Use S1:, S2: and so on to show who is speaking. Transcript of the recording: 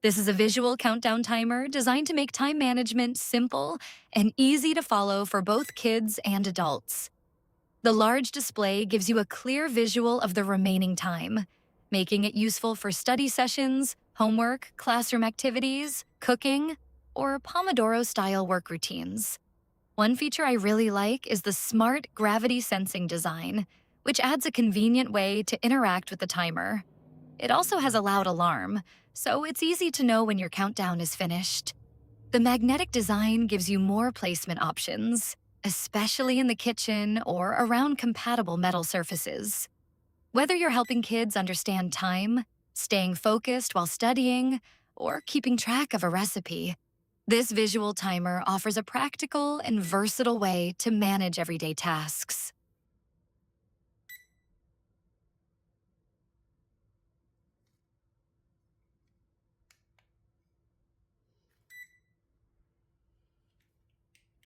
S1: This is a visual countdown timer designed to make time management simple and easy to follow for both kids and adults. The large display gives you a clear visual of the remaining time, making it useful for study sessions, homework, classroom activities, cooking, or Pomodoro-style work routines. One feature I really like is the smart gravity sensing design, which adds a convenient way to interact with the timer. It also has a loud alarm, so it's easy to know when your countdown is finished. The magnetic design gives you more placement options, especially in the kitchen or around compatible metal surfaces. Whether you're helping kids understand time, staying focused while studying, or keeping track of a recipe, this visual timer offers a practical and versatile way to manage everyday tasks.